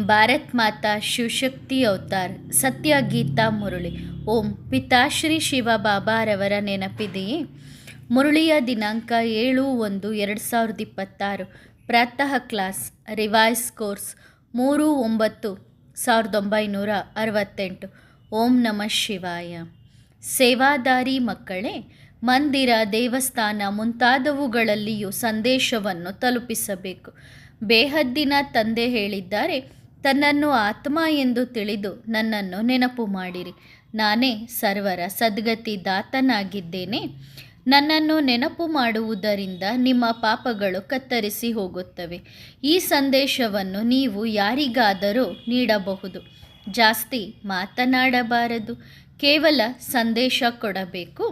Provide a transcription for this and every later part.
ಭಾರತ್ ಮಾತಾ Shivashakti avatar ಸತ್ಯ ಗೀತಾ ಮುರಳಿ. ಓಂ ಪಿತಾಶ್ರೀ ಶಿವ ಬಾಬಾರವರ ನೆನಪಿದೆಯೇ? ಮುರಳಿಯ ದಿನಾಂಕ 7/1/2026. ಪ್ರಾತಃ class revise course 3/9/1968. ಓಂ ನಮಃ ಶಿವಾಯ. ಸೇವಾದಾರಿ ಮಕ್ಕಳೇ, ಮಂದಿರ, ದೇವಸ್ಥಾನ ಮುಂತಾದವುಗಳಲ್ಲಿಯೂ ಸಂದೇಶವನ್ನು ತಲುಪಿಸಬೇಕು. ಬೇಹದ್ದಿನ ತಂದೆ ಹೇಳಿದ್ದಾರೆ, ತನ್ನನ್ನು ಆತ್ಮ ಎಂದು ತಿಳಿದು ನನ್ನನ್ನು ನೆನಪು ಮಾಡಿರಿ. ನಾನೇ ಸರ್ವರ ಸದ್ಗತಿ ದಾತನಾಗಿದ್ದೇನೆ. ನನ್ನನ್ನು ನೆನಪು ಮಾಡುವುದರಿಂದ ನಿಮ್ಮ ಪಾಪಗಳು ಕತ್ತರಿಸಿ ಹೋಗುತ್ತವೆ. ಈ ಸಂದೇಶವನ್ನು ನೀವು ಯಾರಿಗಾದರೂ ನೀಡಬಹುದು. ಜಾಸ್ತಿ ಮಾತನಾಡಬಾರದು, ಕೇವಲ ಸಂದೇಶ ಕೊಡಬೇಕು.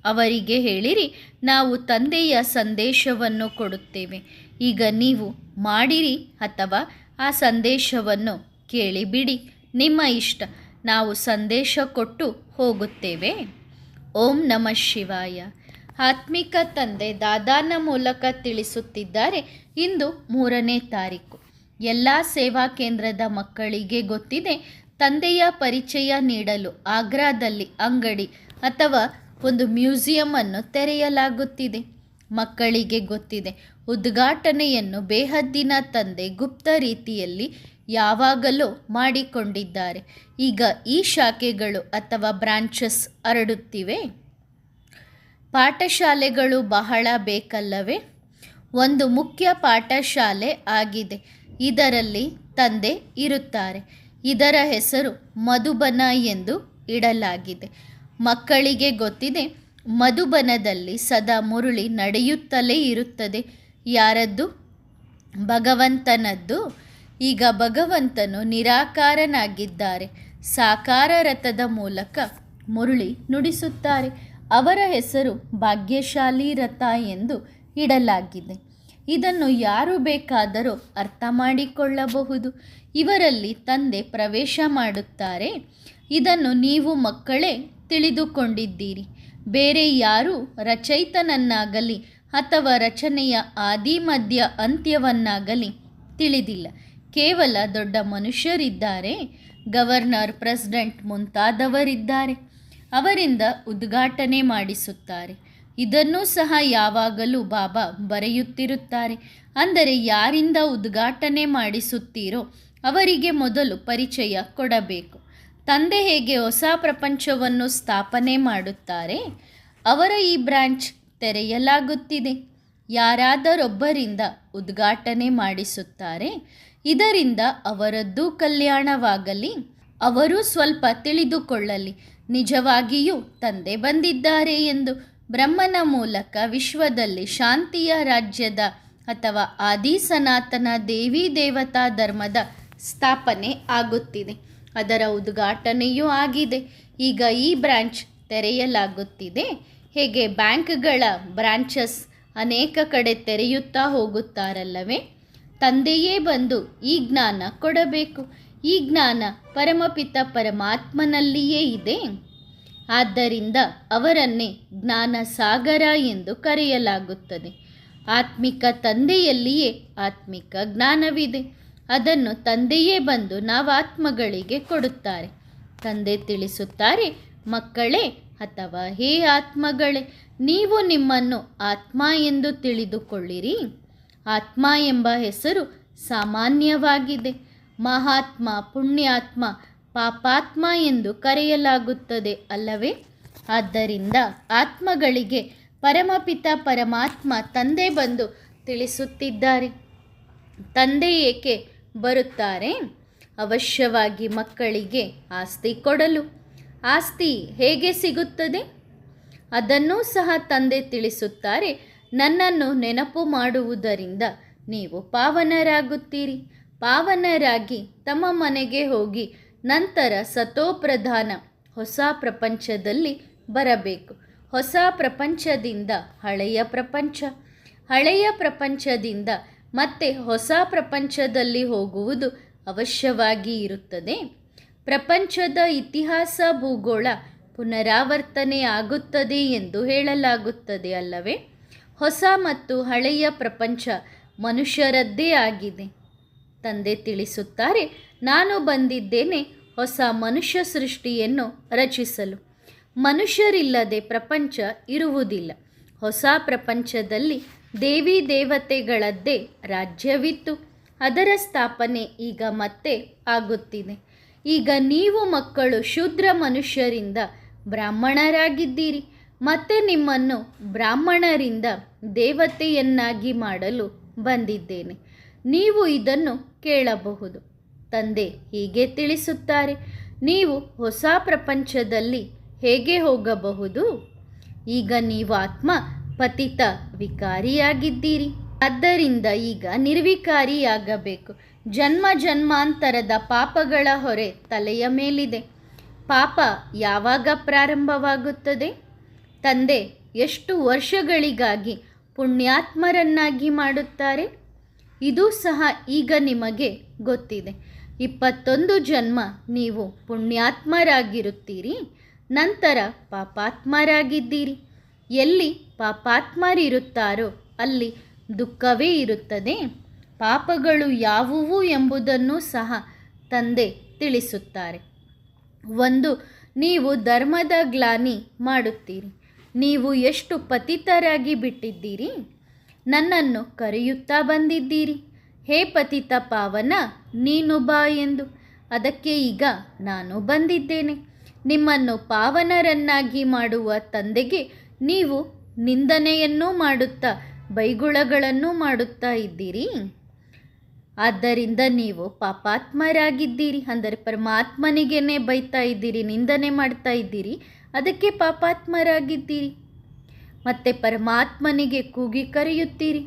ಅವರಿಗೆ ಹೇಳಿರಿ, ನಾವು ತಂದೆಯ ಸಂದೇಶವನ್ನು ಕೊಡುತ್ತೇವೆ. ಈಗ ನೀವು ಮಾಡಿರಿ ಅಥವಾ ಆ ಸಂದೇಶವನ್ನು ಕೇಳಿಬಿಡಿ, ನಿಮ್ಮ ಇಷ್ಟ. ನಾವು ಸಂದೇಶ ಕೊಟ್ಟು ಹೋಗುತ್ತೇವೆ. ಓಂ ನಮಃ ಶಿವಾಯ. ಆತ್ಮಿಕ ತಂದೆ ದಾದಾನ ಮೂಲಕ ತಿಳಿಸುತ್ತಿದ್ದಾರೆ, ಇಂದು 3ನೇ ತಾರೀಕು. ಎಲ್ಲ ಸೇವಾ ಕೇಂದ್ರದ ಮಕ್ಕಳಿಗೆ ಗೊತ್ತಿದೆ, ತಂದೆಯ ಪರಿಚಯ ನೀಡಲು ಆಗ್ರಾದಲ್ಲಿ ಅಂಗಡಿ ಅಥವಾ ಒಂದು ಮ್ಯೂಸಿಯಂ ಅನ್ನು ತೆರೆಯಲಾಗುತ್ತಿದೆ. ಮಕ್ಕಳಿಗೆ ಗೊತ್ತಿದೆ, ಉದ್ಘಾಟನೆಯನ್ನು ಬೇಹದ್ದಿನ ತಂದೆ ಗುಪ್ತ ರೀತಿಯಲ್ಲಿ ಯಾವಾಗಲೂ ಮಾಡಿಕೊಂಡಿದ್ದಾರೆ. ಈಗ ಈ ಶಾಖೆಗಳು ಅಥವಾ ಬ್ರಾಂಚಸ್ ಹರಡುತ್ತಿವೆ. ಪಾಠಶಾಲೆಗಳು ಬಹಳ ಬೇಕಲ್ಲವೇ? ಒಂದು ಮುಖ್ಯ ಪಾಠಶಾಲೆ ಆಗಿದೆ. ಇದರಲ್ಲಿ ತಂದೆ ಇರುತ್ತಾರೆ. ಇದರ ಹೆಸರು ಮಧುಬನ ಎಂದು ಇಡಲಾಗಿದೆ. ಮಕ್ಕಳಿಗೆ ಗೊತ್ತಿದೆ, ಮಧುಬನದಲ್ಲಿ ಸದಾ ಮುರಳಿ ನಡೆಯುತ್ತಲೇ ಇರುತ್ತದೆ. ಯಾರದ್ದು? ಭಗವಂತನದ್ದು. ಈಗ ಭಗವಂತನು ನಿರಾಕಾರನಾಗಿದ್ದಾರೆ. ಸಾಕಾರ ರಥದ ಮೂಲಕ ಮುರಳಿ ನುಡಿಸುತ್ತಾರೆ. ಅವರ ಹೆಸರು ಭಾಗ್ಯಶಾಲಿ ರಥ ಎಂದು ಇಡಲಾಗಿದೆ. ಇದನ್ನು ಯಾರು ಬೇಕಾದರೂ ಅರ್ಥ ಮಾಡಿಕೊಳ್ಳಬಹುದು. ಇವರಲ್ಲಿ ತಂದೆ ಪ್ರವೇಶ ಮಾಡುತ್ತಾರೆ. ಇದನ್ನು ನೀವು ಮಕ್ಕಳೇ ತಿಳಿದುಕೊಂಡಿದ್ದೀರಿ. ಬೇರೆ ಯಾರೂ ರಚಯಿತನನ್ನಾಗಲಿ ಅಥವಾ ರಚನೆಯ ಆದಿ ಮಧ್ಯ ಅಂತ್ಯವನ್ನಾಗಲಿ ತಿಳಿದಿಲ್ಲ. ಕೇವಲ ದೊಡ್ಡ ಮನುಷ್ಯರಿದ್ದಾರೆ, ಗವರ್ನರ್, ಪ್ರೆಸಿಡೆಂಟ್ ಮುಂತಾದವರಿದ್ದಾರೆ. ಅವರಿಂದ ಉದ್ಘಾಟನೆ ಮಾಡಿಸುತ್ತಾರೆ. ಇದನ್ನೂ ಸಹ ಯಾವಾಗಲೂ ಬಾಬಾ ಬರೆಯುತ್ತಿರುತ್ತಾರೆ. ಅಂದರೆ ಯಾರಿಂದ ಉದ್ಘಾಟನೆ ಮಾಡಿಸುತ್ತೀರೋ ಅವರಿಗೆ ಮೊದಲು ಪರಿಚಯ ಕೊಡಬೇಕು. ತಂದೆ ಹೇಗೆ ಹೊಸ ಪ್ರಪಂಚವನ್ನು ಸ್ಥಾಪನೆ ಮಾಡುತ್ತಾರೆ, ಅವರ ಈ ಬ್ರಾಂಚ್ ತೆರೆಯಲಾಗುತ್ತಿದೆ. ಯಾರಾದರೊಬ್ಬರಿಂದ ಉದ್ಘಾಟನೆ ಮಾಡಿಸುತ್ತಾರೆ. ಇದರಿಂದ ಅವರದ್ದು ಕಲ್ಯಾಣವಾಗಲಿ, ಅವರು ಸ್ವಲ್ಪ ತಿಳಿದುಕೊಳ್ಳಲಿ, ನಿಜವಾಗಿಯೂ ತಂದೆ ಬಂದಿದ್ದಾರೆ ಎಂದು. ಬ್ರಹ್ಮನ ಮೂಲಕ ವಿಶ್ವದಲ್ಲಿ ಶಾಂತಿಯ ರಾಜ್ಯದ ಅಥವಾ ಆದಿ ಸನಾತನ ದೇವಿ ದೇವತಾ ಧರ್ಮದ ಸ್ಥಾಪನೆ ಆಗುತ್ತಿದೆ. ಅದರ ಉದ್ಘಾಟನೆಯೂ ಆಗಿದೆ. ಈಗ ಈ ಬ್ರಾಂಚ್ ತೆರೆಯಲಾಗುತ್ತಿದೆ. ಹೇಗೆ ಬ್ಯಾಂಕ್ಗಳ ಬ್ರಾಂಚಸ್ ಅನೇಕ ಕಡೆ ತೆರೆಯುತ್ತಾ ಹೋಗುತ್ತಾರಲ್ಲವೇ? ತಂದೆಯೇ ಬಂದು ಈ ಜ್ಞಾನ ಕೊಡಬೇಕು. ಈ ಜ್ಞಾನ ಪರಮಪಿತ ಪರಮಾತ್ಮನಲ್ಲಿಯೇ ಇದೆ. ಆದ್ದರಿಂದ ಅವರನ್ನೇ ಜ್ಞಾನ ಸಾಗರ ಎಂದು ಕರೆಯಲಾಗುತ್ತದೆ. ಆತ್ಮಿಕ ತಂದೆಯಲ್ಲಿಯೇ ಆತ್ಮಿಕ ಜ್ಞಾನವಿದೆ. ಅದನ್ನು ತಂದೆಯೇ ಬಂದು ನಾವಾತ್ಮಗಳಿಗೆ ಕೊಡುತ್ತಾರೆ. ತಂದೆ ತಿಳಿಸುತ್ತಾರೆ, ಮಕ್ಕಳೇ ಅಥವಾ ಹೇ ಆತ್ಮಗಳೇ, ನೀವು ನಿಮ್ಮನ್ನು ಆತ್ಮ ಎಂದು ತಿಳಿದುಕೊಳ್ಳಿರಿ. ಆತ್ಮ ಎಂಬ ಹೆಸರು ಸಾಮಾನ್ಯವಾಗಿದೆ. ಮಹಾತ್ಮ, ಪುಣ್ಯಾತ್ಮ, ಪಾಪಾತ್ಮ ಎಂದು ಕರೆಯಲಾಗುತ್ತದೆ ಅಲ್ಲವೇ? ಆದ್ದರಿಂದ ಆತ್ಮಗಳಿಗೆ ಪರಮಪಿತ ಪರಮಾತ್ಮ ತಂದೆ ಬಂದು ತಿಳಿಸುತ್ತಿದ್ದಾರೆ. ತಂದೆ ಏಕೆ ಬರುತ್ತಾರೆ? ಅವಶ್ಯವಾಗಿ ಮಕ್ಕಳಿಗೆ ಆಸ್ತಿ ಕೊಡಲು. ಆಸ್ತಿ ಹೇಗೆ ಸಿಗುತ್ತದೆ? ಅದನ್ನೂ ಸಹ ತಂದೆ ತಿಳಿಸುತ್ತಾರೆ. ನನ್ನನ್ನು ನೆನಪು ಮಾಡುವುದರಿಂದ ನೀವು ಪಾವನರಾಗುತ್ತೀರಿ. ಪಾವನರಾಗಿ ತಮ್ಮ ಮನೆಗೆ ಹೋಗಿ ನಂತರ ಸತೋಪ್ರಧಾನ ಹೊಸ ಪ್ರಪಂಚದಲ್ಲಿ ಬರಬೇಕು. ಹೊಸ ಪ್ರಪಂಚದಿಂದ ಹಳೆಯ ಪ್ರಪಂಚ, ಹಳೆಯ ಪ್ರಪಂಚದಿಂದ ಮತ್ತೆ ಹೊಸ ಪ್ರಪಂಚದಲ್ಲಿ ಹೋಗುವುದು ಅವಶ್ಯವಾಗಿ ಇರುತ್ತದೆ. ಪ್ರಪಂಚದ ಇತಿಹಾಸ ಭೂಗೋಳ ಪುನರಾವರ್ತನೆ ಆಗುತ್ತದೆ ಎಂದು ಹೇಳಲಾಗುತ್ತದೆ ಅಲ್ಲವೇ? ಹೊಸ ಮತ್ತು ಹಳೆಯ ಪ್ರಪಂಚ ಮನುಷ್ಯರದ್ದೇ ಆಗಿದೆ. ತಂದೆ ತಿಳಿಸುತ್ತಾರೆ, ನಾನು ಬಂದಿದ್ದೇನೆ ಹೊಸ ಮನುಷ್ಯ ಸೃಷ್ಟಿಯನ್ನು ರಚಿಸಲು. ಮನುಷ್ಯರಿಲ್ಲದೆ ಪ್ರಪಂಚ ಇರುವುದಿಲ್ಲ. ಹೊಸ ಪ್ರಪಂಚದಲ್ಲಿ ದೇವಿ ದೇವತೆಗಳದ್ದೇ ರಾಜ್ಯವಿತ್ತು. ಅದರ ಸ್ಥಾಪನೆ ಈಗ ಮತ್ತೆ ಆಗುತ್ತಿದೆ. ಈಗ ನೀವು ಮಕ್ಕಳು ಶೂದ್ರ ಮನುಷ್ಯರಿಂದ ಬ್ರಾಹ್ಮಣರಾಗಿದ್ದೀರಿ. ಮತ್ತೆ ನಿಮ್ಮನ್ನು ಬ್ರಾಹ್ಮಣರಿಂದ ದೇವತೆಯನ್ನಾಗಿ ಮಾಡಲು ಬಂದಿದ್ದೇನೆ. ನೀವು ಇದನ್ನು ಕೇಳಬಹುದು. ತಂದೆ ಹೀಗೆ ತಿಳಿಸುತ್ತಾರೆ, ನೀವು ಹೊಸ ಪ್ರಪಂಚದಲ್ಲಿ ಹೇಗೆ ಹೋಗಬಹುದು? ಈಗ ನೀವು ಆತ್ಮ ಪತಿತ ವಿಕಾರಿಯಾಗಿದ್ದೀರಿ. ಆದ್ದರಿಂದ ಈಗ ನಿರ್ವಿಕಾರಿಯಾಗಬೇಕು. ಜನ್ಮ ಜನ್ಮಾಂತರದ ಪಾಪಗಳ ಹೊರೆ ತಲೆಯ ಮೇಲಿದೆ. ಪಾಪ ಯಾವಾಗ ಪ್ರಾರಂಭವಾಗುತ್ತದೆ? ತಂದೆ ಎಷ್ಟು ವರ್ಷಗಳಿಗಾಗಿ ಪುಣ್ಯಾತ್ಮರನ್ನಾಗಿ ಮಾಡುತ್ತಾರೆ? ಇದು ಸಹ ಈಗ ನಿಮಗೆ ಗೊತ್ತಿದೆ. 21 ಜನ್ಮ ನೀವು ಪುಣ್ಯಾತ್ಮರಾಗಿರುತ್ತೀರಿ, ನಂತರ ಪಾಪಾತ್ಮರಾಗಿದ್ದೀರಿ. ಎಲ್ಲಿ ಪಾಪಾತ್ಮರಿರುತ್ತಾರೋ ಅಲ್ಲಿ ದುಃಖವೇ ಇರುತ್ತದೆ. ಪಾಪಗಳು ಯಾವುವು ಎಂಬುದನ್ನು ಸಹ ತಂದೆ ತಿಳಿಸುತ್ತಾರೆ. 1. ನೀವು ಧರ್ಮದ ಗ್ಲಾನಿ ಮಾಡುತ್ತೀರಿ. ನೀವು ಎಷ್ಟು ಪತಿತರಾಗಿ ಬಿಟ್ಟಿದ್ದೀರಿ. ನನ್ನನ್ನು ಕರೆಯುತ್ತಾ ಬಂದಿದ್ದೀರಿ, ಹೇ ಪತಿತ ಪಾವನ, ನೀನು ಬಾ ಎಂದು. ಅದಕ್ಕೆ ಈಗ ನಾನು ಬಂದಿದ್ದೇನೆ. ನಿಮ್ಮನ್ನು ಪಾವನರನ್ನಾಗಿ ಮಾಡುವ ತಂದೆಗೆ ನೀವು ನಿಂದನೆಯನ್ನೂ ಮಾಡುತ್ತಾ ಬೈಗುಳಗಳನ್ನು ಮಾಡುತ್ತಾ ಇದ್ದೀರಿ. ಆದ್ದರಿಂದ ನೀವು ಪಾಪಾತ್ಮರಾಗಿದ್ದೀರಿ. ಅಂದರೆ ಪರಮಾತ್ಮನಿಗೇನೆ ಬೈತಾ ಇದ್ದೀರಿ, ನಿಂದನೆ ಮಾಡ್ತಾ ಇದ್ದೀರಿ. ಅದಕ್ಕೆ ಪಾಪಾತ್ಮರಾಗಿದ್ದೀರಿ. ಮತ್ತೆ ಪರಮಾತ್ಮನಿಗೆ ಕೂಗಿ ಕರೆಯುತ್ತೀರಿ,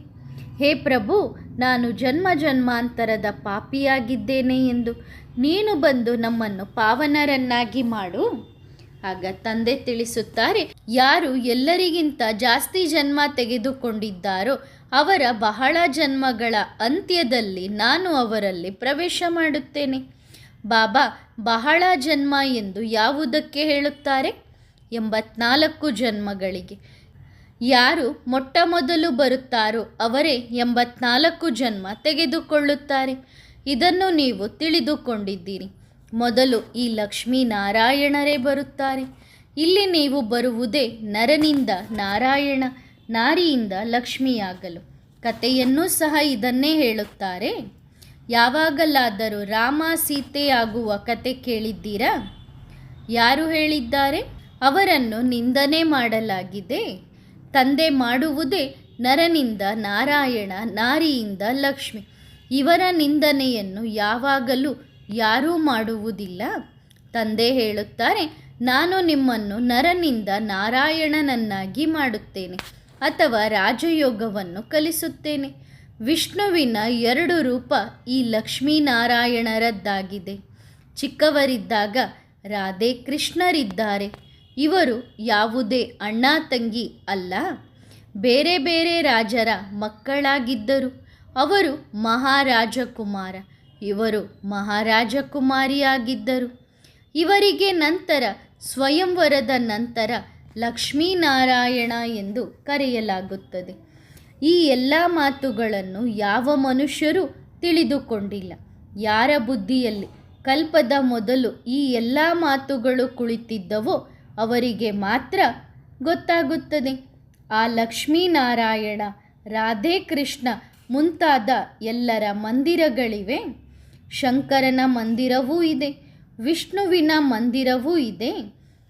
ಹೇ ಪ್ರಭು, ನಾನು ಜನ್ಮ ಜನ್ಮಾಂತರದ ಪಾಪಿಯಾಗಿದ್ದೇನೆ ಎಂದು. ನೀನು ಬಂದು ನಮ್ಮನ್ನು ಪಾವನರನ್ನಾಗಿ ಮಾಡು. ಆಗ ತಂದೆ ತಿಳಿಸುತ್ತಾರೆ, ಯಾರು ಎಲ್ಲರಿಗಿಂತ ಜಾಸ್ತಿ ಜನ್ಮ ತೆಗೆದುಕೊಂಡಿದ್ದಾರೋ ಅವರ ಬಹಳ ಜನ್ಮಗಳ ಅಂತ್ಯದಲ್ಲಿ ನಾನು ಅವರಲ್ಲಿ ಪ್ರವೇಶ ಮಾಡುತ್ತೇನೆ. ಬಾಬಾ ಬಹಳ ಜನ್ಮ ಎಂದು ಯಾವುದಕ್ಕೆ ಹೇಳುತ್ತಾರೆ? 84 ಜನ್ಮಗಳಿಗೆ. ಯಾರು ಮೊಟ್ಟ ಮೊದಲು ಬರುತ್ತಾರೋ ಅವರೇ 84 ಜನ್ಮ ತೆಗೆದುಕೊಳ್ಳುತ್ತಾರೆ. ಇದನ್ನು ನೀವು ತಿಳಿದುಕೊಂಡಿದ್ದೀರಿ. ಮೊದಲು ಈ ಲಕ್ಷ್ಮೀನಾರಾಯಣರೇ ಬರುತ್ತಾರೆ. ಇಲ್ಲಿ ನೀವು ಬರುವುದೇ ನರನಿಂದ ನಾರಾಯಣ, ನಾರಿಯಿಂದ ಲಕ್ಷ್ಮಿಯಾಗಲು. ಕಥೆಯನ್ನೂ ಸಹ ಇದನ್ನೇ ಹೇಳುತ್ತಾರೆ. ಯಾವಾಗಲಾದರೂ ರಾಮ ಸೀತೆ ಆಗುವ ಕತೆ ಕೇಳಿದ್ದೀರಾ? ಯಾರು ಹೇಳಿದ್ದಾರೆ? ಅವರನ್ನು ನಿಂದನೆ ಮಾಡಲಾಗಿದೆ. ತಂದೆ ಮಾಡುವುದೇ ನರನಿಂದ ನಾರಾಯಣ, ನಾರಿಯಿಂದ ಲಕ್ಷ್ಮಿ. ಇವರ ನಿಂದನೆಯನ್ನು ಯಾವಾಗಲೂ ಯಾರೂ ಮಾಡುವುದಿಲ್ಲ. ತಂದೆ ಹೇಳುತ್ತಾರೆ, ನಾನು ನಿಮ್ಮನ್ನು ನರನಿಂದ ನಾರಾಯಣನನ್ನಾಗಿ ಮಾಡುತ್ತೇನೆ ಅಥವಾ ರಾಜಯೋಗವನ್ನು ಕಲಿಸುತ್ತೇನೆ. ವಿಷ್ಣುವಿನ 2 ರೂಪ ಈ ಲಕ್ಷ್ಮೀನಾರಾಯಣರದ್ದಾಗಿದೆ. ಚಿಕ್ಕವರಿದ್ದಾಗ ರಾಧೆ ಕೃಷ್ಣರಿದ್ದಾರೆ. ಇವರು ಯಾವುದೇ ಅಣ್ಣ ತಂಗಿ ಅಲ್ಲ, ಬೇರೆ ಬೇರೆ ರಾಜರ ಮಕ್ಕಳಾಗಿದ್ದರು. ಅವರು ಮಹಾರಾಜಕುಮಾರ, ಇವರು ಮಹಾರಾಜಕುಮಾರಿಯಾಗಿದ್ದರು. ಇವರಿಗೆ ನಂತರ ಸ್ವಯಂವರದ ನಂತರ ಲಕ್ಷ್ಮೀನಾರಾಯಣ ಎಂದು ಕರೆಯಲಾಗುತ್ತದೆ. ಈ ಎಲ್ಲ ಮಾತುಗಳನ್ನು ಯಾವ ಮನುಷ್ಯರೂ ತಿಳಿದುಕೊಂಡಿಲ್ಲ. ಯಾರ ಬುದ್ಧಿಯಲ್ಲಿ ಕಲ್ಪದ ಮೊದಲು ಈ ಎಲ್ಲ ಮಾತುಗಳು ಕುಳಿತಿದ್ದವೋ ಅವರಿಗೆ ಮಾತ್ರ ಗೊತ್ತಾಗುತ್ತದೆ. ಆ ಲಕ್ಷ್ಮೀನಾರಾಯಣ, ರಾಧೆ ಕೃಷ್ಣ ಮುಂತಾದ ಎಲ್ಲರ ಮಂದಿರಗಳಿವೆ. ಶಂಕರನ ಮಂದಿರವೂ ಇದೆ, ವಿಷ್ಣುವಿನ ಮಂದಿರವೂ ಇದೆ.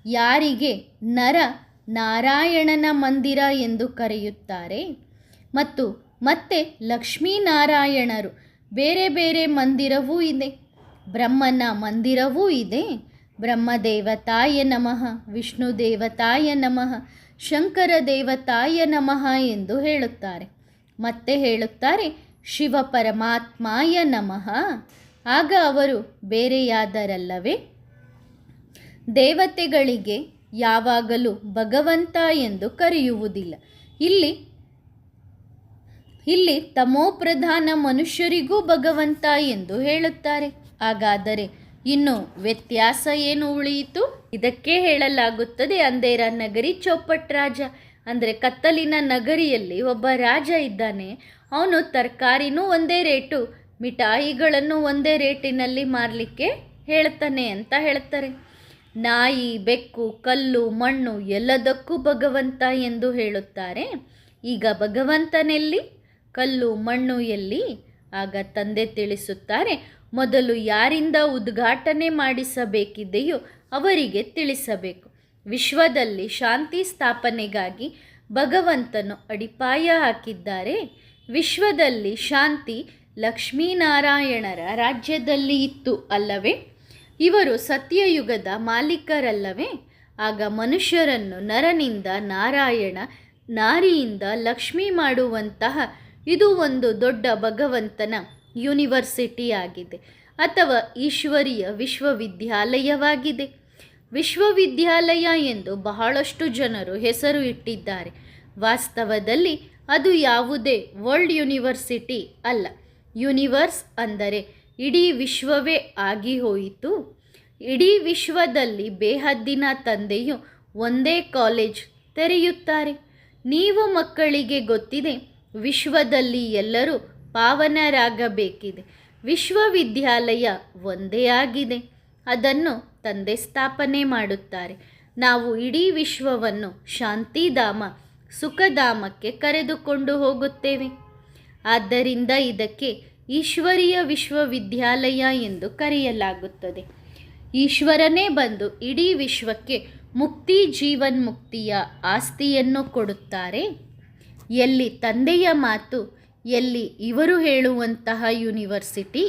ಯಾರಿಗೆ ನರ ನಾರಾಯಣನ ಮಂದಿರ ಎಂದು ಕರೆಯುತ್ತಾರೆ. ಮತ್ತು ಮತ್ತೆ ಲಕ್ಷ್ಮೀನಾರಾಯಣರು ಬೇರೆ ಬೇರೆ ಮಂದಿರವೂ ಇದೆ. ಬ್ರಹ್ಮನ ಮಂದಿರವೂ ಇದೆ. ಬ್ರಹ್ಮದೇವತಾಯ ನಮಃ, ವಿಷ್ಣು ದೇವತಾಯ ನಮಃ, ಶಂಕರ ದೇವತಾಯ ನಮಃ ಎಂದು ಹೇಳುತ್ತಾರೆ. ಮತ್ತೆ ಹೇಳುತ್ತಾರೆ ಶಿವ ಪರಮಾತ್ಮಾಯ ನಮಃ. ಆಗ ಅವರು ಬೇರೆಯಾದರಲ್ಲವೇ? ದೇವತೆಗಳಿಗೆ ಯಾವಾಗಲೂ ಭಗವಂತ ಎಂದು ಕರೆಯುವುದಿಲ್ಲ. ಇಲ್ಲಿ ತಮೋಪ್ರಧಾನ ಮನುಷ್ಯರಿಗೂ ಭಗವಂತ ಎಂದು ಹೇಳುತ್ತಾರೆ. ಹಾಗಾದರೆ ಇನ್ನು ವ್ಯತ್ಯಾಸ ಏನು ಉಳಿಯಿತು? ಇದಕ್ಕೆ ಹೇಳಲಾಗುತ್ತದೆ ಅಂಧೇರ ನಗರಿ ಚೌಪಟ್ ರಾಜ. ಅಂದರೆ ಕತ್ತಲಿನ ನಗರಿಯಲ್ಲಿ ಒಬ್ಬ ರಾಜ ಇದ್ದಾನೆ. ಅವನು ತರಕಾರಿನೂ ಒಂದೇ ರೇಟು, ಮಿಠಾಯಿಗಳನ್ನು ಒಂದೇ ರೇಟಿನಲ್ಲಿ ಮಾರಲಿಕ್ಕೆ ಹೇಳ್ತಾನೆ ಅಂತ ಹೇಳ್ತಾರೆ. ನಾಯಿ, ಬೆಕ್ಕು, ಕಲ್ಲು, ಮಣ್ಣು ಎಲ್ಲದಕ್ಕೂ ಭಗವಂತ ಎಂದು ಹೇಳುತ್ತಾರೆ. ಈಗ ಭಗವಂತನೆಲ್ಲಿ, ಕಲ್ಲು ಮಣ್ಣು ಎಲ್ಲಿ? ಆಗ ತಂದೆ ತಿಳಿಸುತ್ತಾರೆ, ಮೊದಲು ಯಾರಿಂದ ಉದ್ಘಾಟನೆ ಮಾಡಿಸಬೇಕಿದೆಯೋ ಅವರಿಗೆ ತಿಳಿಸಬೇಕು. ವಿಶ್ವದಲ್ಲಿ ಶಾಂತಿ ಸ್ಥಾಪನೆಗಾಗಿ ಭಗವಂತನು ಅಡಿಪಾಯ ಹಾಕಿದ್ದಾರೆ. ವಿಶ್ವದಲ್ಲಿ ಶಾಂತಿ ಲಕ್ಷ್ಮೀನಾರಾಯಣರ ರಾಜ್ಯದಲ್ಲಿ ಇತ್ತು ಅಲ್ಲವೇ? ಇವರು ಸತ್ಯಯುಗದ ಮಾಲೀಕರಲ್ಲವೇ? ಆಗ ಮನುಷ್ಯರನ್ನು ನರನಿಂದ ನಾರಾಯಣ, ನಾರಿಯಿಂದ ಲಕ್ಷ್ಮಿ ಮಾಡುವಂತಹ ಇದು ಒಂದು ದೊಡ್ಡ ಭಗವಂತನ ಯೂನಿವರ್ಸಿಟಿ ಆಗಿದೆ ಅಥವಾ ಈಶ್ವರೀಯ ವಿಶ್ವವಿದ್ಯಾಲಯವಾಗಿದೆ. ವಿಶ್ವವಿದ್ಯಾಲಯ ಎಂದು ಬಹಳಷ್ಟು ಜನರು ಹೆಸರು ಇಟ್ಟಿದ್ದಾರೆ. ವಾಸ್ತವದಲ್ಲಿ ಅದು ಯಾವುದೇ ವರ್ಲ್ಡ್ ಯೂನಿವರ್ಸಿಟಿ ಅಲ್ಲ. ಯೂನಿವರ್ಸ್ ಅಂದರೆ ಇಡೀ ವಿಶ್ವವೇ ಆಗಿ ಹೋಯಿತು. ಇಡೀ ವಿಶ್ವದಲ್ಲಿ ಬೇಹದ್ದಿನ ತಂದೆಯು ಒಂದೇ ಕಾಲೇಜ್ ತೆರೆಯುತ್ತಾರೆ. ನೀವು ಮಕ್ಕಳಿಗೆ ಗೊತ್ತಿದೆ, ವಿಶ್ವದಲ್ಲಿ ಎಲ್ಲರೂ ಪಾವನರಾಗಬೇಕಿದೆ. ವಿಶ್ವವಿದ್ಯಾಲಯ ಒಂದೇ ಆಗಿದೆ. ಅದನ್ನು ತಂದೆ ಸ್ಥಾಪನೆ ಮಾಡುತ್ತಾರೆ. ನಾವು ಇಡೀ ವಿಶ್ವವನ್ನು ಶಾಂತಿಧಾಮ, ಸುಖಧಾಮಕ್ಕೆ ಕರೆದುಕೊಂಡು ಹೋಗುತ್ತೇವೆ. ಆದ್ದರಿಂದ ಇದಕ್ಕೆ ಈಶ್ವರೀಯ ವಿಶ್ವವಿದ್ಯಾಲಯ ಎಂದು ಕರೆಯಲಾಗುತ್ತದೆ. ಈಶ್ವರನೇ ಬಂದು ಇಡೀ ವಿಶ್ವಕ್ಕೆ ಮುಕ್ತಿ, ಜೀವನ್ಮುಕ್ತಿಯ ಆಸ್ತಿಯನ್ನು ಕೊಡುತ್ತಾರೆ. ಎಲ್ಲಿ ತಂದೆಯ ಮಾತು, ಎಲ್ಲಿ ಇವರು ಹೇಳುವಂತಹ ಯೂನಿವರ್ಸಿಟಿ,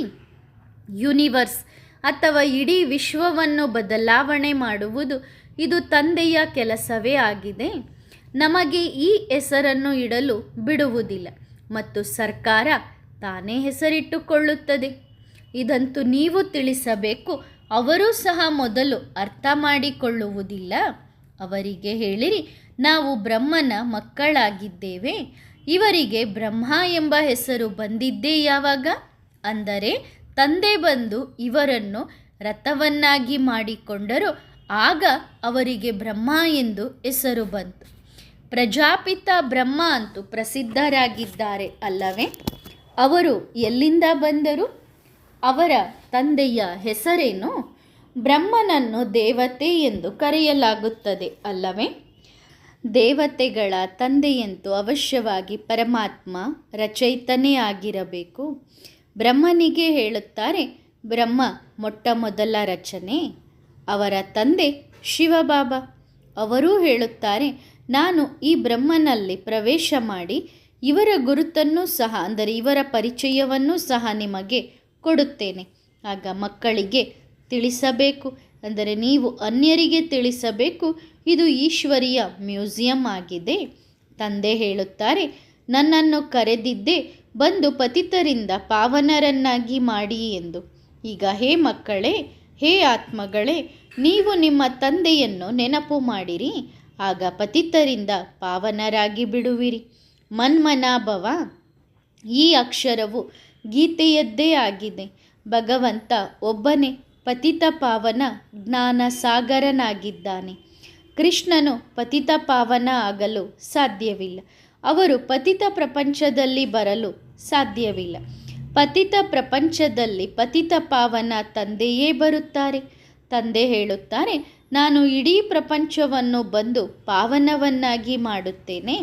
ಯೂನಿವರ್ಸ್ ಅಥವಾ ಇಡೀ ವಿಶ್ವವನ್ನು ಬದಲಾವಣೆ ಮಾಡುವುದು ಇದು ತಂದೆಯ ಕೆಲಸವೇ ಆಗಿದೆ. ನಮಗೆ ಈ ಹೆಸರನ್ನು ಇಡಲು ಬಿಡುವುದಿಲ್ಲ ಮತ್ತು ಸರ್ಕಾರ ತಾನೇ ಹೆಸರಿಟ್ಟುಕೊಳ್ಳುತ್ತದೆ. ಇದಂತೂ ನೀವು ತಿಳಿಸಬೇಕು. ಅವರೂ ಸಹ ಮೊದಲು ಅರ್ಥ ಮಾಡಿಕೊಳ್ಳುವುದಿಲ್ಲ. ಅವರಿಗೆ ಹೇಳಿರಿ, ನಾವು ಬ್ರಹ್ಮನ ಮಕ್ಕಳಾಗಿದ್ದೇವೆ. ಇವರಿಗೆ ಬ್ರಹ್ಮ ಎಂಬ ಹೆಸರು ಬಂದಿದ್ದೇ ಯಾವಾಗ? ಅಂದರೆ ತಂದೆ ಬಂದು ಇವರನ್ನು ರಥವನ್ನಾಗಿ ಮಾಡಿಕೊಂಡರು, ಆಗ ಅವರಿಗೆ ಬ್ರಹ್ಮ ಎಂದು ಹೆಸರು ಬಂತು. ಪ್ರಜಾಪಿತ ಬ್ರಹ್ಮ ಅಂತೂ ಪ್ರಸಿದ್ಧರಾಗಿದ್ದಾರೆ ಅಲ್ಲವೇ? ಅವರು ಎಲ್ಲಿಂದ ಬಂದರು? ಅವರ ತಂದೆಯ ಹೆಸರೇನು? ಬ್ರಹ್ಮನನ್ನು ದೇವತೆ ಎಂದು ಕರೆಯಲಾಗುತ್ತದೆ ಅಲ್ಲವೇ? ದೇವತೆಗಳ ತಂದೆಯಂತೂ ಅವಶ್ಯವಾಗಿ ಪರಮಾತ್ಮ ರಚಯಿತನೇ ಆಗಿರಬೇಕು. ಬ್ರಹ್ಮನಿಗೆ ಹೇಳುತ್ತಾರೆ, ಬ್ರಹ್ಮ ಮೊಟ್ಟ ಮೊದಲ ರಚನೆ. ಅವರ ತಂದೆ ಶಿವಬಾಬಾ. ಅವರೂ ಹೇಳುತ್ತಾರೆ, ನಾನು ಈ ಬ್ರಹ್ಮನಲ್ಲಿ ಪ್ರವೇಶ ಮಾಡಿ ಇವರ ಗುರುತನ್ನು ಸಹ, ಅಂದರೆ ಇವರ ಪರಿಚಯವನ್ನು ಸಹ ನಿಮಗೆ ಕೊಡುತ್ತೇನೆ. ಆಗ ಮಕ್ಕಳಿಗೆ ತಿಳಿಸಬೇಕು, ಅಂದರೆ ನೀವು ಅನ್ಯರಿಗೆ ತಿಳಿಸಬೇಕು, ಇದು ಈಶ್ವರೀಯ ಮ್ಯೂಸಿಯಂ ಆಗಿದೆ. ತಂದೆ ಹೇಳುತ್ತಾರೆ, ನನ್ನನ್ನು ಕರೆದಿದ್ದೇ ಬಂದು ಪತಿತರಿಂದ ಪಾವನರನ್ನಾಗಿ ಮಾಡಿ ಎಂದು. ಈಗ ಹೇ ಮಕ್ಕಳೇ, ಹೇ ಆತ್ಮಗಳೇ, ನೀವು ನಿಮ್ಮ ತಂದೆಯನ್ನು ನೆನಪು ಮಾಡಿರಿ, ಆಗ ಪತಿತರಿಂದ ಪಾವನರಾಗಿ ಬಿಡುವಿರಿ. ಮನ್ಮನಾಭವ, ಈ ಅಕ್ಷರವು ಗೀತೆಯದ್ದೇ ಆಗಿದೆ. ಭಗವಂತ ಒಬ್ಬನೇ ಪತಿತ ಪಾವನ ಜ್ಞಾನ ಸಾಗರನಾಗಿದ್ದಾನೆ. ಕೃಷ್ಣನು ಪತಿತ ಪಾವನ ಆಗಲು ಸಾಧ್ಯವಿಲ್ಲ. ಅವರು ಪತಿತ ಪ್ರಪಂಚದಲ್ಲಿ ಬರಲು ಸಾಧ್ಯವಿಲ್ಲ. ಪತಿತ ಪ್ರಪಂಚದಲ್ಲಿ ಪತಿತ ಪಾವನ ತಂದೆಯೇ ಬರುತ್ತಾರೆ. ತಂದೆ ಹೇಳುತ್ತಾರೆ, ನಾನು ಇಡೀ ಪ್ರಪಂಚವನ್ನು ಬಂದು ಪಾವನವನ್ನಾಗಿ ಮಾಡುತ್ತೇನೆ.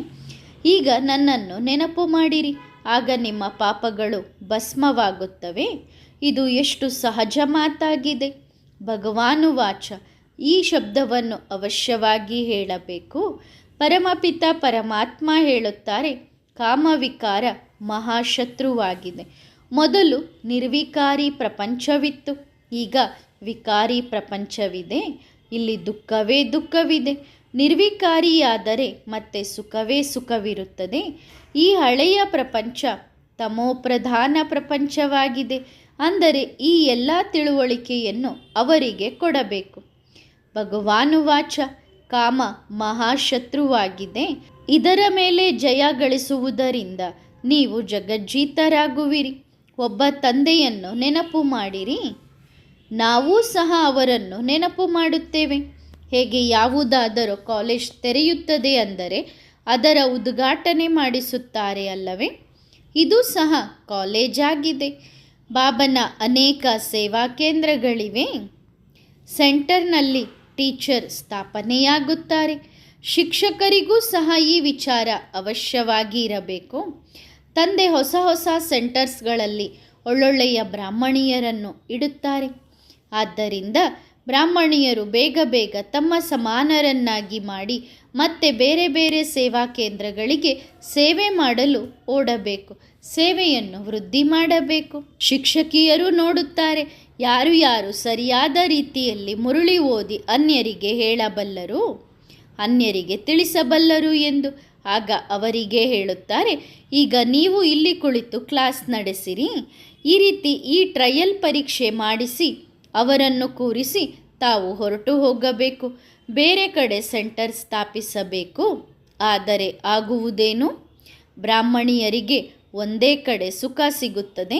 ಈಗ ನನ್ನನ್ನು ನೆನಪು ಮಾಡಿರಿ, ಆಗ ನಿಮ್ಮ ಪಾಪಗಳು ಭಸ್ಮವಾಗುತ್ತವೆ. ಇದು ಎಷ್ಟು ಸಹಜ ಮಾತಾಗಿದೆ. ಭಗವಾನುವಾಚ, ಈ ಶಬ್ದವನ್ನು ಅವಶ್ಯವಾಗಿ ಹೇಳಬೇಕು. ಪರಮಪಿತ ಪರಮಾತ್ಮ ಹೇಳುತ್ತಾರೆ, ಕಾಮವಿಕಾರ ಮಹಾಶತ್ರುವಾಗಿದೆ. ಮೊದಲು ನಿರ್ವಿಕಾರಿ ಪ್ರಪಂಚವಿತ್ತು, ಈಗ ವಿಕಾರಿ ಪ್ರಪಂಚವಿದೆ. ಇಲ್ಲಿ ದುಃಖವೇ ದುಃಖವಿದೆ. ನಿರ್ವಿಕಾರಿಯಾದರೆ ಮತ್ತೆ ಸುಖವೇ ಸುಖವಿರುತ್ತದೆ. ಈ ಹಳೆಯ ಪ್ರಪಂಚ ತಮೋಪ್ರಧಾನ ಪ್ರಪಂಚವಾಗಿದೆ. ಅಂದರೆ ಈ ಎಲ್ಲ ತಿಳುವಳಿಕೆಯನ್ನು ಅವರಿಗೆ ಕೊಡಬೇಕು. ಭಗವಾನುವಾಚ, ಕಾಮ ಮಹಾಶತ್ರುವಾಗಿದೆ. ಇದರ ಮೇಲೆ ಜಯ ಗಳಿಸುವುದರಿಂದ ನೀವು ಜಗಜ್ಜೀತರಾಗುವಿರಿ. ಒಬ್ಬ ತಂದೆಯನ್ನು ನೆನಪು ಮಾಡಿರಿ. ನಾವೂ ಸಹ ಅವರನ್ನು ನೆನಪು ಮಾಡುತ್ತೇವೆ. ಹೇಗೆ ಯಾವುದಾದರೂ ಕಾಲೇಜ್ ತೆರೆಯುತ್ತದೆ ಅಂದರೆ ಅದರ ಉದ್ಘಾಟನೆ ಮಾಡಿಸುತ್ತಾರೆ ಅಲ್ಲವೇ? ಇದು ಸಹ ಕಾಲೇಜ್ ಆಗಿದೆ. ಬಾಬನ ಅನೇಕ ಸೇವಾ ಕೇಂದ್ರಗಳಿವೆ. ಸೆಂಟರ್ನಲ್ಲಿ ಟೀಚರ್ ಸ್ಥಾಪನೆಯಾಗುತ್ತಾರೆ. ಶಿಕ್ಷಕರಿಗೂ ಸಹ ಈ ವಿಚಾರ ಅವಶ್ಯವಾಗಿ ಇರಬೇಕು. ತಂದೆ ಹೊಸ ಹೊಸ ಸೆಂಟರ್ಸ್ಗಳಲ್ಲಿ ಒಳ್ಳೊಳ್ಳೆಯ ಬ್ರಾಹ್ಮಣಿಯರನ್ನು ಇಡುತ್ತಾರೆ. ಆದ್ದರಿಂದ ಬ್ರಾಹ್ಮಣಿಯರು ಬೇಗ ಬೇಗ ತಮ್ಮ ಸಮಾನರನ್ನಾಗಿ ಮಾಡಿ ಮತ್ತೆ ಬೇರೆ ಬೇರೆ ಸೇವಾ ಕೇಂದ್ರಗಳಿಗೆ ಸೇವೆ ಮಾಡಲು ಓಡಬೇಕು. ಸೇವೆಯನ್ನು ವೃದ್ಧಿ ಮಾಡಬೇಕು. ಶಿಕ್ಷಕಿಯರು ನೋಡುತ್ತಾರೆ ಯಾರು ಯಾರು ಸರಿಯಾದ ರೀತಿಯಲ್ಲಿ ಮುರುಳಿ ಓದಿ ಅನ್ಯರಿಗೆ ಹೇಳಬಲ್ಲರು, ಅನ್ಯರಿಗೆ ತಿಳಿಸಬಲ್ಲರು ಎಂದು. ಆಗ ಅವರಿಗೆ ಹೇಳುತ್ತಾರೆ, ಈಗ ನೀವು ಇಲ್ಲಿ ಕುಳಿತು ಕ್ಲಾಸ್ ನಡೆಸಿರಿ. ಈ ರೀತಿ ಈ ಟ್ರಯಲ್ ಪರೀಕ್ಷೆ ಮಾಡಿಸಿ ಅವರನ್ನು ಕೂರಿಸಿ ತಾವು ಹೊರಟು ಹೋಗಬೇಕು. ಬೇರೆ ಕಡೆ ಸೆಂಟರ್ ಸ್ಥಾಪಿಸಬೇಕು. ಆದರೆ ಆಗುವುದೇನು? ಬ್ರಾಹ್ಮಣಿಯರಿಗೆ ಒಂದೇ ಕಡೆ ಸುಖ ಸಿಗುತ್ತದೆ.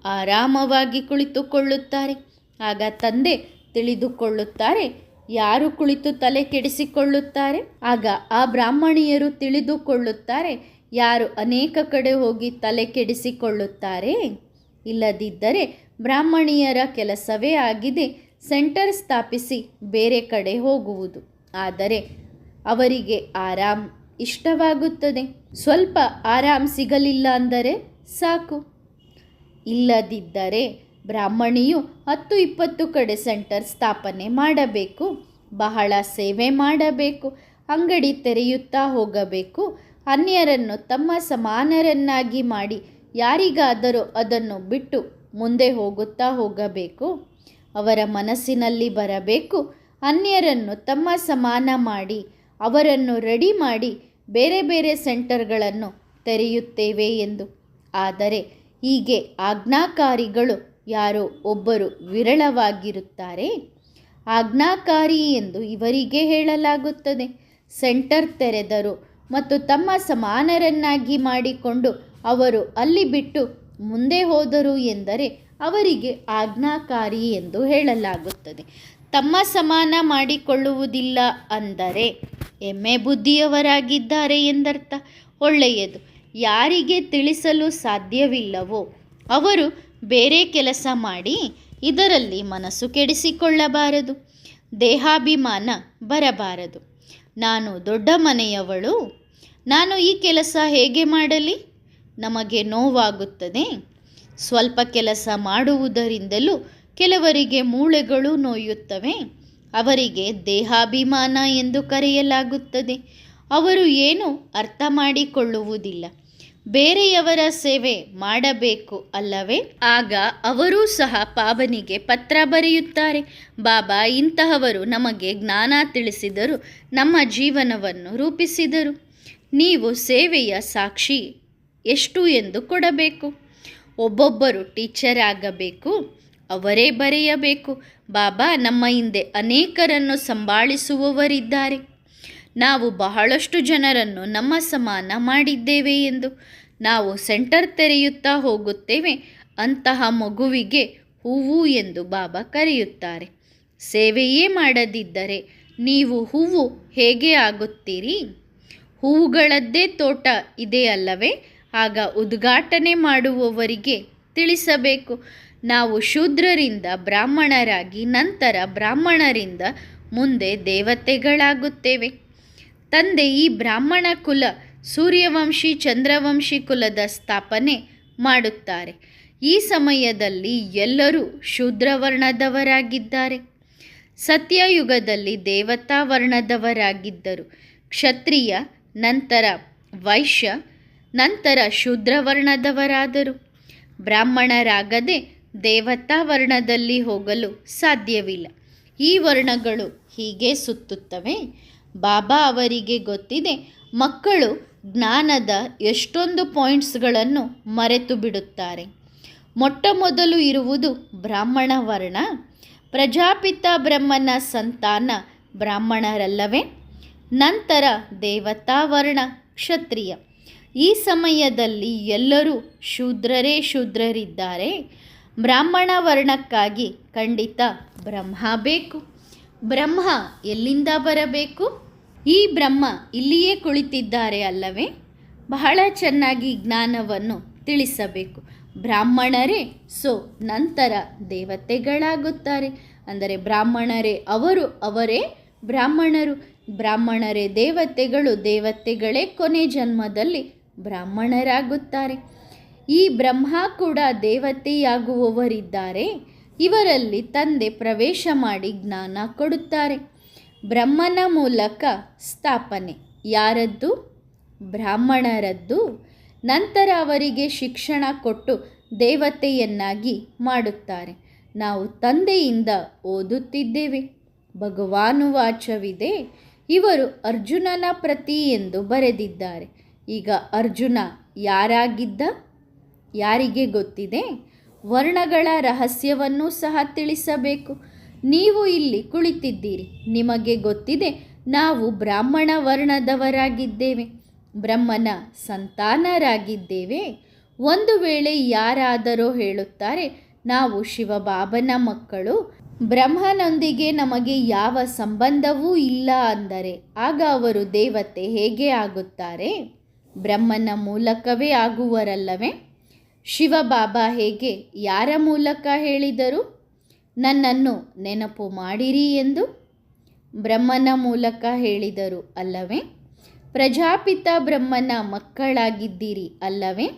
ಆರಾಮವಾಗಿ ಕುಳಿತುಕೊಳ್ಳುತ್ತಾರೆ. ಆಗ ತಂದೆ ತಿಳಿದುಕೊಳ್ಳುತ್ತಾರೆ ಯಾರು ಕುಳಿತು ತಲೆ ಕೆಡಿಸಿಕೊಳ್ಳುತ್ತಾರೆ. ಆಗ ಆ ಬ್ರಾಹ್ಮಣಿಯರು ತಿಳಿದುಕೊಳ್ಳುತ್ತಾರೆ ಯಾರು ಅನೇಕ ಕಡೆ ಹೋಗಿ ತಲೆ ಕೆಡಿಸಿಕೊಳ್ಳುತ್ತಾರೆ. ಇಲ್ಲದಿದ್ದರೆ ಬ್ರಾಹ್ಮಣಿಯರ ಕೆಲಸವೇ ಆಗಿದೆ ಸೆಂಟರ್ ಸ್ಥಾಪಿಸಿ ಬೇರೆ ಕಡೆ ಹೋಗುವುದು. ಆದರೆ ಅವರಿಗೆ ಆರಾಮ್ ಇಷ್ಟವಾಗುತ್ತದೆ. ಸ್ವಲ್ಪ ಆರಾಮ್ ಸಿಗಲಿಲ್ಲ ಅಂದರೆ ಸಾಕು. ಇಲ್ಲದಿದ್ದರೆ ಬ್ರಾಹ್ಮಣಿಯು 10-20 ಕಡೆ ಸೆಂಟರ್ ಸ್ಥಾಪನೆ ಮಾಡಬೇಕು. ಬಹಳ ಸೇವೆ ಮಾಡಬೇಕು. ಅಂಗಡಿ ತೆರೆಯುತ್ತಾ ಹೋಗಬೇಕು. ಅನ್ಯರನ್ನು ತಮ್ಮ ಸಮಾನರನ್ನಾಗಿ ಮಾಡಿ ಯಾರಿಗಾದರೂ ಅದನ್ನು ಬಿಟ್ಟು ಮುಂದೆ ಹೋಗುತ್ತಾ ಹೋಗಬೇಕು. ಅವರ ಮನಸ್ಸಿನಲ್ಲಿ ಬರಬೇಕು ಅನ್ಯರನ್ನು ತಮ್ಮ ಸಮಾನ ಮಾಡಿ ಅವರನ್ನು ರೆಡಿ ಮಾಡಿ ಬೇರೆ ಬೇರೆ ಸೆಂಟರ್ಗಳನ್ನು ತೆರೆಯುತ್ತೇವೆ ಎಂದು. ಆದರೆ ಹೀಗೆ ಆಜ್ಞಾಕಾರಿಗಳು ಯಾರೋ ಒಬ್ಬರು ವಿರಳವಾಗಿರುತ್ತಾರೆ. ಆಜ್ಞಾಕಾರಿ ಎಂದು ಇವರಿಗೆ ಹೇಳಲಾಗುತ್ತದೆ. ಸೆಂಟರ್ ತೆರೆದರು ಮತ್ತು ತಮ್ಮ ಸಮಾನರನ್ನಾಗಿ ಮಾಡಿಕೊಂಡು ಅವರು ಅಲ್ಲಿ ಬಿಟ್ಟು ಮುಂದೆ ಹೋದರು ಎಂದರೆ ಅವರಿಗೆ ಆಜ್ಞಾಕಾರಿ ಎಂದು ಹೇಳಲಾಗುತ್ತದೆ. ತಮ್ಮ ಸಮಾನ ಮಾಡಿಕೊಳ್ಳುವುದಿಲ್ಲ ಅಂದರೆ ಎಮ್ಮೆ ಬುದ್ಧಿಯವರಾಗಿದ್ದಾರೆ ಎಂದರ್ಥ. ಒಳ್ಳೆಯದು. ಯಾರಿಗೆ ತಿಳಿಸಲು ಸಾಧ್ಯವಿಲ್ಲವೋ ಅವರು ಬೇರೆ ಕೆಲಸ ಮಾಡಿ ಇದರಲ್ಲಿ ಮನಸ್ಸು ಕೆಡಿಸಿಕೊಳ್ಳಬಾರದು. ದೇಹಾಭಿಮಾನ ಬರಬಾರದು. ನಾನು ದೊಡ್ಡ ಮನೆಯವಳು, ನಾನು ಈ ಕೆಲಸ ಹೇಗೆ ಮಾಡಲಿ? ನಮಗೆ ನೋವಾಗುತ್ತದೆ. ಸ್ವಲ್ಪ ಕೆಲಸ ಮಾಡುವುದರಿಂದಲೂ ಕೆಲವರಿಗೆ ಮೂಳೆಗಳು ನೋಯುತ್ತವೆ. ಅವರಿಗೆ ದೇಹಾಭಿಮಾನ ಎಂದು ಕರೆಯಲಾಗುತ್ತದೆ. ಅವರು ಏನು ಅರ್ಥ ಮಾಡಿಕೊಳ್ಳುವುದಿಲ್ಲ. ಬೇರೆಯವರ ಸೇವೆ ಮಾಡಬೇಕು ಅಲ್ಲವೇ? ಆಗ ಅವರೂ ಸಹ ಬಾಬನಿಗೆ ಪತ್ರ ಬರೆಯುತ್ತಾರೆ. ಬಾಬಾ, ಇಂತಹವರು ನಮಗೆ ಜ್ಞಾನ ತಿಳಿಸಿದರು, ನಮ್ಮ ಜೀವನವನ್ನು ರೂಪಿಸಿದರು. ನೀವು ಸೇವೆಯ ಸಾಕ್ಷಿ ಎಷ್ಟು ಎಂದು ಕೊಡಬೇಕು. ಒಬ್ಬೊಬ್ಬರು ಟೀಚರ್ ಆಗಬೇಕು, ಅವರೇ ಬರೆಯಬೇಕು. ಬಾಬಾ, ನಮ್ಮ ಹಿಂದೆ ಅನೇಕರನ್ನು ಸಂಭಾಳಿಸುವವರಿದ್ದಾರೆ. ನಾವು ಬಹಳಷ್ಟು ಜನರನ್ನು ನಮ್ಮ ಸಮಾನ ಮಾಡಿದ್ದೇವೆ ಎಂದು. ನಾವು ಸೆಂಟರ್ ತೆರೆಯುತ್ತಾ ಹೋಗುತ್ತೇವೆ. ಅಂತಹ ಮಗುವಿಗೆ ಹೂವು ಎಂದು ಬಾಬಾ ಕರೆಯುತ್ತಾರೆ. ಸೇವೆಯೇ ಮಾಡದಿದ್ದರೆ ನೀವು ಹೂವು ಹೇಗೆ ಆಗುತ್ತೀರಿ? ಹೂವುಗಳದ್ದೇ ತೋಟ ಇದೆ ಅಲ್ಲವೇ? ಆಗ ಉದ್ಘಾಟನೆ ಮಾಡುವವರಿಗೆ ತಿಳಿಸಬೇಕು, ನಾವು ಶೂದ್ರರಿಂದ ಬ್ರಾಹ್ಮಣರಾಗಿ ನಂತರ ಬ್ರಾಹ್ಮಣರಿಂದ ಮುಂದೆ ದೇವತೆಗಳಾಗುತ್ತೇವೆ. ತಂದೆ ಈ ಬ್ರಾಹ್ಮಣ ಕುಲ ಸೂರ್ಯವಂಶಿ ಚಂದ್ರವಂಶಿ ಕುಲದ ಸ್ಥಾಪನೆ ಮಾಡುತ್ತಾರೆ. ಈ ಸಮಯದಲ್ಲಿ ಎಲ್ಲರೂ ಶೂದ್ರವರ್ಣದವರಾಗಿದ್ದಾರೆ. ಸತ್ಯಯುಗದಲ್ಲಿ ದೇವತಾ ವರ್ಣದವರಾಗಿದ್ದರು. ಕ್ಷತ್ರಿಯ, ನಂತರ ವೈಶ್ಯ, ನಂತರ ಶೂದ್ರವರ್ಣದವರಾದರು. ಬ್ರಾಹ್ಮಣರಾಗದೆ ದೇವತಾ ವರ್ಣದಲ್ಲಿ ಹೋಗಲು ಸಾಧ್ಯವಿಲ್ಲ. ಈ ವರ್ಣಗಳು ಹೀಗೆ ಸುತ್ತುತ್ತವೆ. ಬಾಬಾ ಅವರಿಗೆ ಗೊತ್ತಿದೆ, ಮಕ್ಕಳು ಜ್ಞಾನದ ಎಷ್ಟೊಂದು ಪಾಯಿಂಟ್ಸ್ಗಳನ್ನು ಮರೆತು ಬಿಡುತ್ತಾರೆ. ಮೊಟ್ಟ ಮೊದಲು ಇರುವುದು ಬ್ರಾಹ್ಮಣ ವರ್ಣ. ಪ್ರಜಾಪಿತ ಬ್ರಹ್ಮನ ಸಂತಾನ ಬ್ರಾಹ್ಮಣರಲ್ಲವೇ? ನಂತರ ದೇವತಾ ವರ್ಣ ಕ್ಷತ್ರಿಯ. ಈ ಸಮಯದಲ್ಲಿ ಎಲ್ಲರೂ ಶೂದ್ರರಿದ್ದಾರೆ. ಬ್ರಾಹ್ಮಣ ವರ್ಣಕ್ಕಾಗಿ ಖಂಡಿತ ಬ್ರಹ್ಮ ಬೇಕು. ಬ್ರಹ್ಮ ಎಲ್ಲಿಂದ ಬರಬೇಕು? ಈ ಬ್ರಹ್ಮ ಇಲ್ಲಿಯೇ ಕುಳಿತಿದ್ದಾರೆ ಅಲ್ಲವೇ? ಬಹಳ ಚೆನ್ನಾಗಿ ಜ್ಞಾನವನ್ನು ತಿಳಿಸಬೇಕು. ಬ್ರಾಹ್ಮಣರೇ ನಂತರ ದೇವತೆಗಳಾಗುತ್ತಾರೆ. ಅಂದರೆ ಬ್ರಾಹ್ಮಣರೇ ಅವರೇ ಬ್ರಾಹ್ಮಣರು, ಬ್ರಾಹ್ಮಣರೇ ದೇವತೆಗಳು, ದೇವತೆಗಳೇ ಕೊನೆ ಜನ್ಮದಲ್ಲಿ ಬ್ರಾಹ್ಮಣರಾಗುತ್ತಾರೆ. ಈ ಬ್ರಹ್ಮ ಕೂಡ ದೇವತೆಯಾಗುವವರಿದ್ದಾರೆ. ಇವರಲ್ಲಿ ತಂದೆ ಪ್ರವೇಶ ಮಾಡಿ ಜ್ಞಾನ ಕೊಡುತ್ತಾರೆ. ಬ್ರಹ್ಮನ ಮೂಲಕ ಸ್ಥಾಪನೆ ಯಾರದ್ದು? ಬ್ರಾಹ್ಮಣರದ್ದು. ನಂತರ ಅವರಿಗೆ ಶಿಕ್ಷಣ ಕೊಟ್ಟು ದೇವತೆಯನ್ನಾಗಿ ಮಾಡುತ್ತಾರೆ. ನಾವು ತಂದೆಯಿಂದ ಓದುತ್ತಿದ್ದೇವೆ. ಭಗವಾನುವಾಚವಿದೆ, ಇವರು ಅರ್ಜುನನ ಪ್ರತಿ ಎಂದು ಬರೆದಿದ್ದಾರೆ. ಈಗ ಅರ್ಜುನ ಯಾರಾಗಿದ್ದ? ಯಾರಿಗೆ ಗೊತ್ತಿದೆ? ವರ್ಣಗಳ ರಹಸ್ಯವನ್ನು ಸಹ ತಿಳಿಸಬೇಕು. ನೀವು ಇಲ್ಲಿ ಕುಳಿತಿದ್ದೀರಿ, ನಿಮಗೆ ಗೊತ್ತಿದೆ ನಾವು ಬ್ರಾಹ್ಮಣ ವರ್ಣದವರಾಗಿದ್ದೇವೆ, ಬ್ರಹ್ಮನ ಸಂತಾನರಾಗಿದ್ದೇವೆ. ಒಂದು ವೇಳೆ ಯಾರಾದರೂ ಹೇಳುತ್ತಾರೆ ನಾವು ಶಿವಬಾಬನ ಮಕ್ಕಳು, ಬ್ರಹ್ಮನೊಂದಿಗೆ ನಮಗೆ ಯಾವ ಸಂಬಂಧವೂ ಇಲ್ಲ ಅಂದರೆ ಆಗ ಅವರು ದೇವತೆ ಹೇಗೆ ಆಗುತ್ತಾರೆ? ಬ್ರಹ್ಮನ ಮೂಲಕವೇ ಆಗುವರಲ್ಲವೇ? ಶಿವಬಾಬಾ ಹೇಗೆ ಯಾರ ಮೂಲಕ ಹೇಳಿದರು ನನ್ನನ್ನು ನೆನಪು ಮಾಡಿರಿ ಎಂದು? ಬ್ರಹ್ಮನ ಮೂಲಕ ಹೇಳಿದರು ಅಲ್ಲವೇ? ಪ್ರಜಾಪಿತ ಬ್ರಹ್ಮನ ಮಕ್ಕಳಾಗಿದ್ದೀರಿ ಅಲ್ಲವೇ?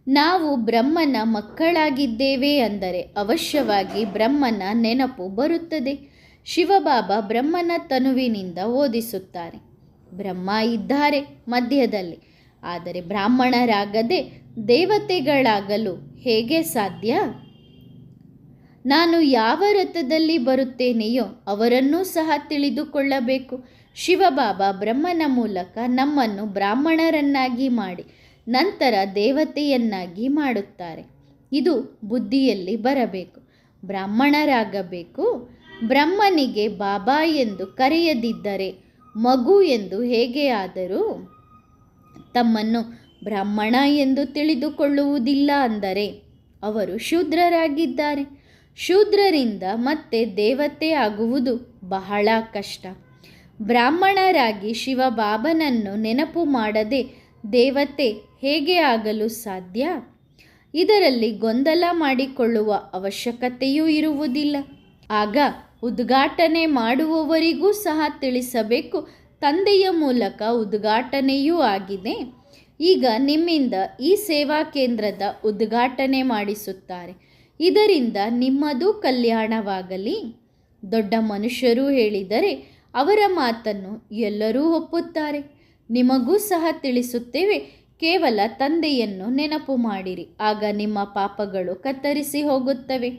ನಾವು ಬ್ರಹ್ಮನ ಮಕ್ಕಳಾಗಿದ್ದೇವೆ ಅಂದರೆ ಅವಶ್ಯವಾಗಿ ಬ್ರಹ್ಮನ ನೆನಪು ಬರುತ್ತದೆ. ಶಿವಬಾಬಾ ಬ್ರಹ್ಮನ ತನುವಿನಿಂದ ಓದಿಸುತ್ತಾರೆ. ಬ್ರಹ್ಮ ಇದ್ದಾರೆ ಮಧ್ಯದಲ್ಲಿ, ಆದರೆ ಬ್ರಾಹ್ಮಣರಾಗದೆ ದೇವತೆಗಳಾಗಲು ಹೇಗೆ ಸಾಧ್ಯ? ನಾನು ಯಾವ ರಥದಲ್ಲಿ ಬರುತ್ತೇನೆಯೋ ಅವರನ್ನೂ ಸಹ ತಿಳಿದುಕೊಳ್ಳಬೇಕು. ಶಿವಬಾಬಾ ಬ್ರಹ್ಮನ ಮೂಲಕ ನಮ್ಮನ್ನು ಬ್ರಾಹ್ಮಣರನ್ನಾಗಿ ಮಾಡಿ ನಂತರ ದೇವತೆಯನ್ನಾಗಿ ಮಾಡುತ್ತಾರೆ. ಇದು ಬುದ್ಧಿಯಲ್ಲಿ ಬರಬೇಕು. ಬ್ರಾಹ್ಮಣರಾಗಬೇಕು. ಬ್ರಹ್ಮನಿಗೆ ಬಾಬಾ ಎಂದು ಕರೆಯದಿದ್ದರೆ ಮಗು ಎಂದು ಹೇಗೆ ಆದರೂ? ತಮ್ಮನ್ನು ಬ್ರಾಹ್ಮಣ ಎಂದು ತಿಳಿದುಕೊಳ್ಳುವುದಿಲ್ಲ ಅಂದರೆ ಅವರು ಶೂದ್ರರಾಗಿದ್ದಾರೆ. ಶೂದ್ರರಿಂದ ಮತ್ತೆ ದೇವತೆ ಆಗುವುದು ಬಹಳ ಕಷ್ಟ. ಬ್ರಾಹ್ಮಣರಾಗಿ ಶಿವಬಾಬನನ್ನು ನೆನಪು ಮಾಡದೆ ದೇವತೆ ಹೇಗೆ ಆಗಲು ಸಾಧ್ಯ? ಇದರಲ್ಲಿ ಗೊಂದಲ ಮಾಡಿಕೊಳ್ಳುವ ಅವಶ್ಯಕತೆಯೂ ಇರುವುದಿಲ್ಲ. ಆಗ ಉದ್ಘಾಟನೆ ಮಾಡುವವರಿಗೂ ಸಹ ತಿಳಿಸಬೇಕು, ತಂದೆಯ ಮೂಲಕ ಉದ್ಘಾಟನೆಯೂ ಆಗಿದೆ. ಈಗ ನಿಮ್ಮಿಂದ ಈ ಸೇವಾ ಕೇಂದ್ರದ ಉದ್ಘಾಟನೆ ಮಾಡಿಸುತ್ತಾರೆ. ಇದರಿಂದ ನಿಮ್ಮದೂ ಕಲ್ಯಾಣವಾಗಲಿ. ದೊಡ್ಡ ಮನುಷ್ಯರು ಹೇಳಿದರೆ ಅವರ ಮಾತನ್ನು ಎಲ್ಲರೂ ಒಪ್ಪುತ್ತಾರೆ. ನಿಮಗೂ ಸಹ ತಿಳಿಸುತ್ತೇವೆ, ಕೇವಲ ತಂದೆಯನ್ನು ನೆನಪು ಮಾಡಿರಿ, ಆಗ ನಿಮ್ಮ ಪಾಪಗಳು ಕತ್ತರಿಸಿ ಹೋಗುತ್ತವೆ.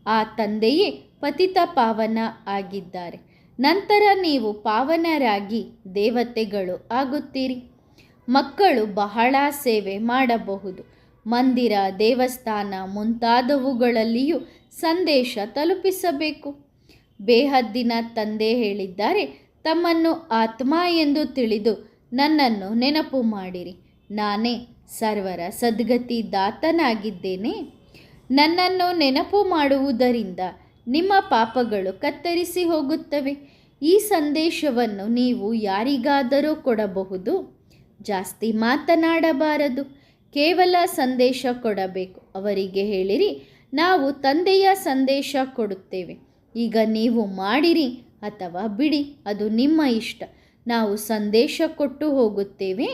ಆ ತಂದೆಯೇ ಪತಿತ ಪಾವನ ಆಗಿದ್ದಾರೆ. ನಂತರ ನೀವು ಪಾವನರಾಗಿ ದೇವತೆಗಳು ಆಗುತ್ತೀರಿ. ಮಕ್ಕಳು ಬಹಳ ಸೇವೆ ಮಾಡಬಹುದು. ಮಂದಿರ, ದೇವಸ್ಥಾನ ಮುಂತಾದವುಗಳಲ್ಲಿಯೂ ಸಂದೇಶ ತಲುಪಿಸಬೇಕು. ಬೇಹದ್ದಿನ ತಂದೆ ಹೇಳಿದ್ದಾರೆ, ತಮ್ಮನ್ನು ಆತ್ಮ ಎಂದು ತಿಳಿದು ನನ್ನನ್ನು ನೆನಪು ಮಾಡಿರಿ. ನಾನೇ ಸರ್ವರ ಸದ್ಗತಿ ದಾತನಾಗಿದ್ದೇನೆ. ನನ್ನನ್ನು ನೆನಪು ಮಾಡುವುದರಿಂದ ನಿಮ್ಮ ಪಾಪಗಳು ಕತ್ತರಿಸಿ ಹೋಗುತ್ತವೆ. ಈ ಸಂದೇಶವನ್ನು ನೀವು ಯಾರಿಗಾದರೂ ಕೊಡಬಹುದು. ಜಾಸ್ತಿ ಮಾತನಾಡಬಾರದು, ಕೇವಲ ಸಂದೇಶ ಕೊಡಬೇಕು. ಅವರಿಗೆ ಹೇಳಿರಿ, ನಾವು ತಂದೆಯ ಸಂದೇಶ ಕೊಡುತ್ತೇವೆ, ಈಗ ನೀವು ಮಾಡಿರಿ ಅಥವಾ ಬಿಡಿ, ಅದು ನಿಮ್ಮ ಇಷ್ಟ. ನಾವು ಸಂದೇಶ ಕೊಟ್ಟು ಹೋಗುತ್ತೇವೆ.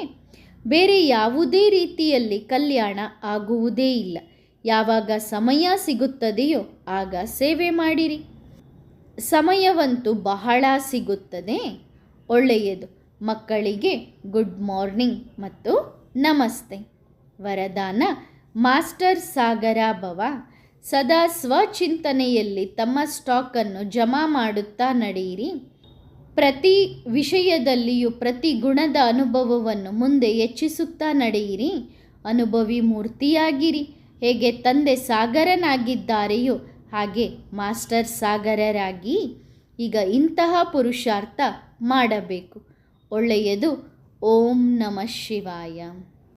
ಬೇರೆ ಯಾವುದೇ ರೀತಿಯಲ್ಲಿ ಕಲ್ಯಾಣ ಆಗುವುದೇ ಇಲ್ಲ. ಯಾವಾಗ ಸಮಯ ಸಿಗುತ್ತದೆಯೋ ಆಗ ಸೇವೆ ಮಾಡಿರಿ. ಸಮಯವಂತೂ ಬಹಳ ಸಿಗುತ್ತದೆ. ಒಳ್ಳೆಯದು. ಮಕ್ಕಳಿಗೆ ಗುಡ್ ಮಾರ್ನಿಂಗ್ ಮತ್ತು ನಮಸ್ತೆ. ವರದಾನ: ಮಾಸ್ಟರ್ ಸಾಗರ ಭವ. ಸದಾ ಸ್ವಚಿಂತನೆಯಲ್ಲಿ ತಮ್ಮ ಸ್ಟಾಕನ್ನು ಜಮಾ ಮಾಡುತ್ತಾ ನಡೆಯಿರಿ. ಪ್ರತಿ ವಿಷಯದಲ್ಲಿಯೂ ಪ್ರತಿ ಗುಣದ ಅನುಭವವನ್ನು ಮುಂದೆ ಹೆಚ್ಚಿಸುತ್ತಾ ನಡೆಯಿರಿ. ಅನುಭವಿ ಮೂರ್ತಿಯಾಗಿರಿ. ಹೇಗೆ ತಂದೆ ಸಾಗರನಾಗಿದ್ದಾರೆಯೋ ಹಾಗೆ ಮಾಸ್ಟರ್ ಸಾಗರರಾಗಿ ಈಗ ಇಂತಹ ಪುರುಷಾರ್ಥ ಮಾಡಬೇಕು. ಒಳ್ಳೆಯದು. ಓಂ ನಮಃ ಶಿವಾಯ.